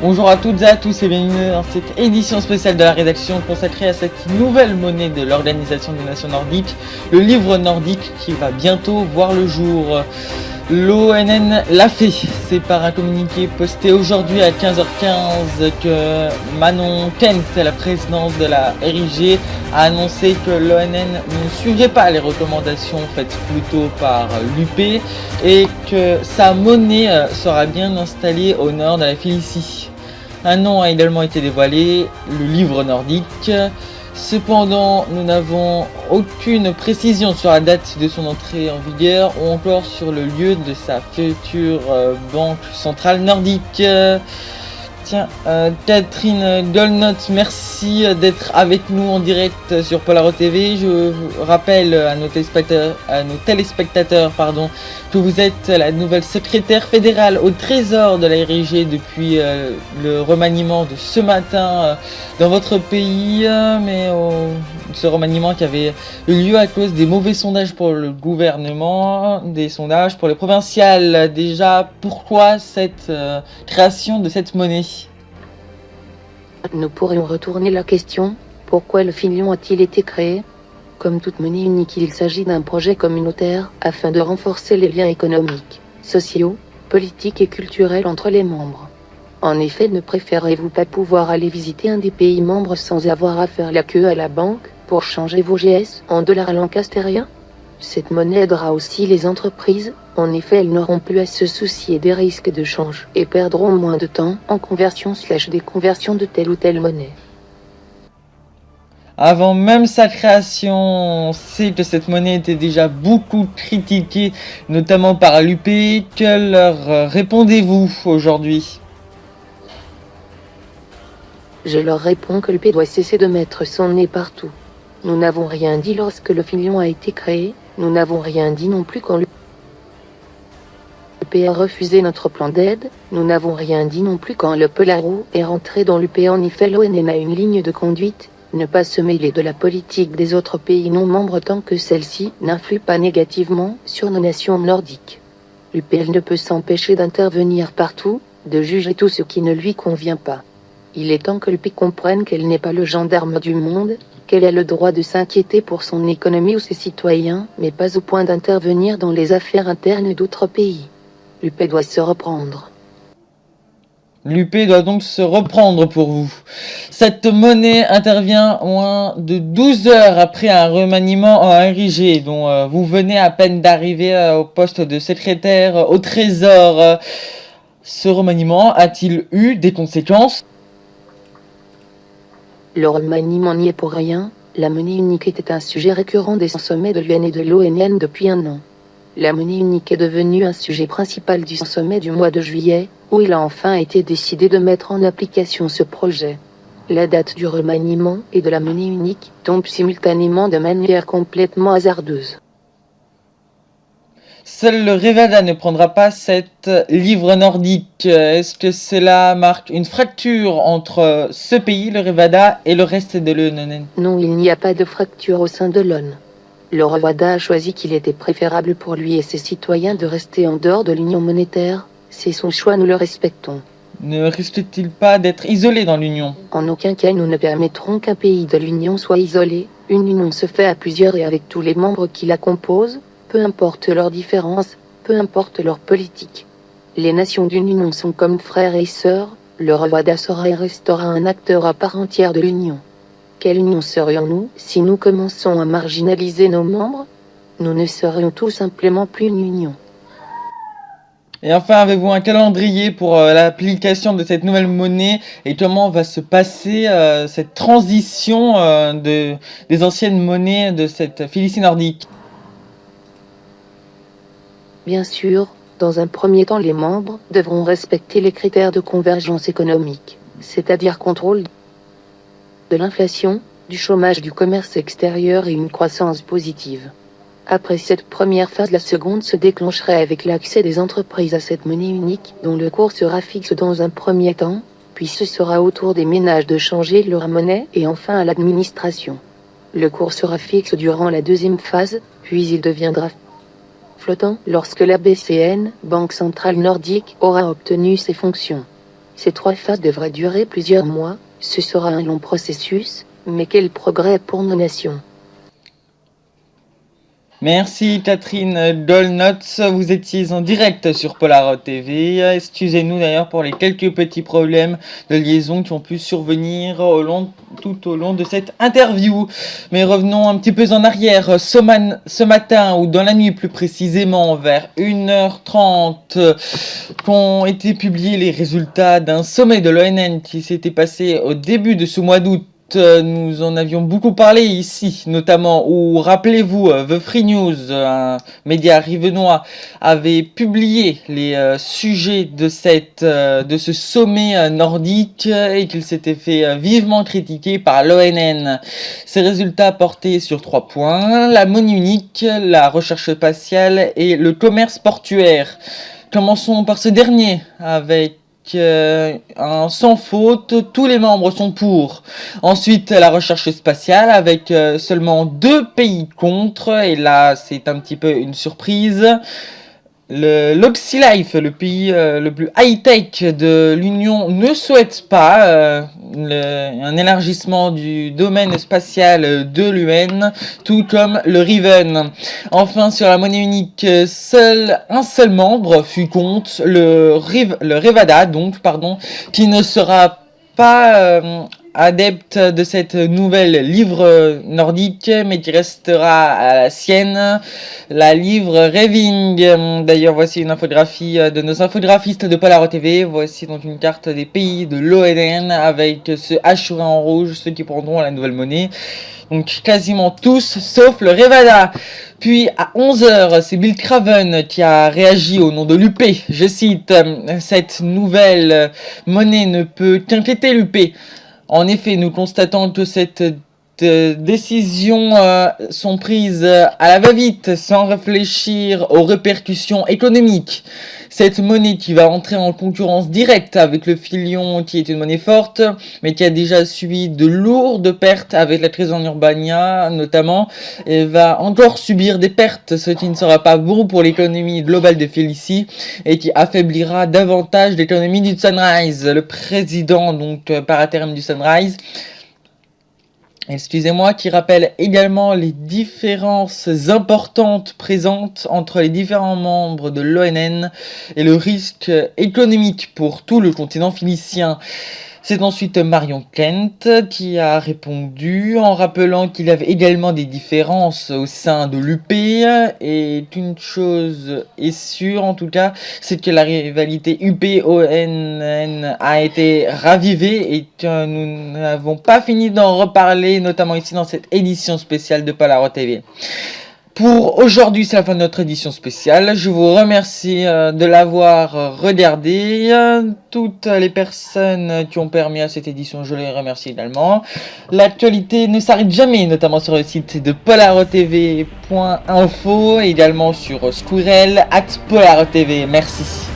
Bonjour à toutes et à tous et bienvenue dans cette édition spéciale de la rédaction consacrée à cette nouvelle monnaie de l'Organisation des Nations Nordiques, le livre nordique qui va bientôt voir le jour. L'ONN l'a fait, c'est par un communiqué posté aujourd'hui à 15h15 que Manon Kent, la présidente de la RIG, a annoncé que l'ONN ne suivrait pas les recommandations faites plus tôt par l'UP et que sa monnaie sera bien installée au nord de la Félicie. Un nom a également été dévoilé, le livre nordique. Cependant, nous n'avons aucune précision sur la date de son entrée en vigueur ou encore sur le lieu de sa future banque centrale nordique. Tiens, Catherine Golnot, merci d'être avec nous en direct sur Polaro TV. Je rappelle à nos téléspectateurs, que vous êtes la nouvelle secrétaire fédérale au Trésor de la RIG depuis le remaniement de ce matin dans votre pays, ce remaniement qui avait eu lieu à cause des mauvais sondages pour le gouvernement, des sondages pour les provinciales. Déjà, pourquoi cette création de cette monnaie ? Nous pourrions retourner la question, pourquoi le filion a-t-il été créé ? Comme toute monnaie unique, il s'agit d'un projet communautaire afin de renforcer les liens économiques, sociaux, politiques et culturels entre les membres. En effet, ne préférez-vous pas pouvoir aller visiter un des pays membres sans avoir à faire la queue à la banque pour changer vos GS en dollars lancastériens ? Cette monnaie aidera aussi les entreprises, en effet elles n'auront plus à se soucier des risques de change et perdront moins de temps en conversion/déconversion de telle ou telle monnaie. Avant même sa création, on sait que cette monnaie était déjà beaucoup critiquée, notamment par l'UP. Que leur répondez-vous aujourd'hui ? Je leur réponds que l'UP doit cesser de mettre son nez partout. Nous n'avons rien dit lorsque le filion a été créé, nous n'avons rien dit non plus quand l'UP a refusé notre plan d'aide, nous n'avons rien dit non plus quand le Polaro est rentré dans l'UP. En effet, l'ONN a une ligne de conduite, ne pas se mêler de la politique des autres pays non membres tant que celle-ci n'influe pas négativement sur nos nations nordiques. L'UPL ne peut s'empêcher d'intervenir partout, de juger tout ce qui ne lui convient pas. Il est temps que l'UP comprenne qu'elle n'est pas le gendarme du monde, qu'elle a le droit de s'inquiéter pour son économie ou ses citoyens, mais pas au point d'intervenir dans les affaires internes d'autres pays. L'UP doit se reprendre. L'UP doit donc se reprendre pour vous. Cette monnaie intervient moins de 12 heures après un remaniement en RIG, dont vous venez à peine d'arriver au poste de secrétaire au Trésor. Ce remaniement a-t-il eu des conséquences ? Le remaniement n'y est pour rien, la monnaie unique était un sujet récurrent des sommets de l'UN et de l'ONN depuis un an. La monnaie unique est devenue un sujet principal du sommet du mois de juillet, où il a enfin été décidé de mettre en application ce projet. La date du remaniement et de la monnaie unique tombe simultanément de manière complètement hasardeuse. Seul le Revada ne prendra pas cette livre nordique. Est-ce que cela marque une fracture entre ce pays, le Revada, et le reste de l'ONN ? Non, il n'y a pas de fracture au sein de l'ONU. Le Revada a choisi qu'il était préférable pour lui et ses citoyens de rester en dehors de l'union monétaire. C'est son choix, nous le respectons. Ne risque-t-il pas d'être isolé dans l'union ? En aucun cas nous ne permettrons qu'un pays de l'union soit isolé. Une union se fait à plusieurs et avec tous les membres qui la composent, peu importe leurs différences, peu importe leur politique. Les nations d'une union sont comme frères et sœurs, le Revada sera et restera un acteur à part entière de l'union. Quelle union serions-nous si nous commençons à marginaliser nos membres ? Nous ne serions tout simplement plus une union. Et enfin, avez-vous un calendrier pour l'application de cette nouvelle monnaie et comment va se passer cette transition des anciennes monnaies de cette Félicie nordique ? Bien sûr, dans un premier temps, les membres devront respecter les critères de convergence économique, c'est-à-dire contrôle de l'inflation, du chômage, du commerce extérieur et une croissance positive. Après cette première phase, la seconde se déclencherait avec l'accès des entreprises à cette monnaie unique, dont le cours sera fixe dans un premier temps, puis ce sera au tour des ménages de changer leur monnaie et enfin à l'administration. Le cours sera fixe durant la deuxième phase, puis il deviendra flottant lorsque la BCN, Banque centrale nordique, aura obtenu ses fonctions. Ces 3 phases devraient durer plusieurs mois, ce sera un long processus, mais quel progrès pour nos nations. Merci Catherine Dolnots, vous étiez en direct sur Polar TV. Excusez-nous d'ailleurs pour les quelques petits problèmes de liaison qui ont pu survenir tout au long de cette interview. Mais revenons un petit peu en arrière. Ce matin, ou dans la nuit plus précisément, vers 1h30, qu'ont été publiés les résultats d'un sommet de l'ONN qui s'était passé au début de ce mois d'août. Nous en avions beaucoup parlé ici, notamment où, rappelez-vous, The Free News, un média rivenois, avait publié les sujets de ce sommet nordique et qu'il s'était fait vivement critiquer par l'ONN. Ces résultats portaient sur 3 points, la monnaie unique, la recherche spatiale et le commerce portuaire. Commençons par ce dernier, avec un sans faute, tous les membres sont pour. Ensuite, la recherche spatiale avec seulement 2 pays contre, et là c'est un petit peu une surprise. L'Oxylife, le pays le plus high-tech de l'Union, ne souhaite pas un élargissement du domaine spatial de l'UN, tout comme le Riven. Enfin, sur la monnaie unique, un seul membre fut contre, le Revada, qui ne sera pas adepte de cette nouvelle livre nordique, mais qui restera à la sienne, la livre Reving. D'ailleurs, voici une infographie de nos infographistes de Polar TV. Voici donc une carte des pays de l'ONN avec ce H en rouge, ceux qui prendront la nouvelle monnaie. Donc quasiment tous, sauf le Revada. Puis à 11h, c'est Bill Craven qui a réagi au nom de l'UP. Je cite, « Cette nouvelle monnaie ne peut qu'inquiéter l'UP. En effet, nous constatons que cette décisions sont prises à la va-vite, sans réfléchir aux répercussions économiques. Cette monnaie qui va entrer en concurrence directe avec le filion, qui est une monnaie forte, mais qui a déjà subi de lourdes pertes avec la crise en Urbania notamment, et va encore subir des pertes, ce qui ne sera pas bon pour l'économie globale de Félicie, et qui affaiblira davantage l'économie du Sunrise. Le président, donc par intérim du Sunrise, excusez-moi, qui rappelle également les différences importantes présentes entre les différents membres de l'ONN et le risque économique pour tout le continent phénicien. C'est ensuite Marion Kent qui a répondu en rappelant qu'il y avait également des différences au sein de l'UP, et qu'une chose est sûre en tout cas, c'est que la rivalité UP-ONN a été ravivée et que nous n'avons pas fini d'en reparler, notamment ici dans cette édition spéciale de Polar TV. Pour aujourd'hui, c'est la fin de notre édition spéciale. Je vous remercie de l'avoir regardé. Toutes les personnes qui ont permis à cette édition, je les remercie également. L'actualité ne s'arrête jamais, notamment sur le site de polartv.info et également sur Squirrel @polartv. Merci.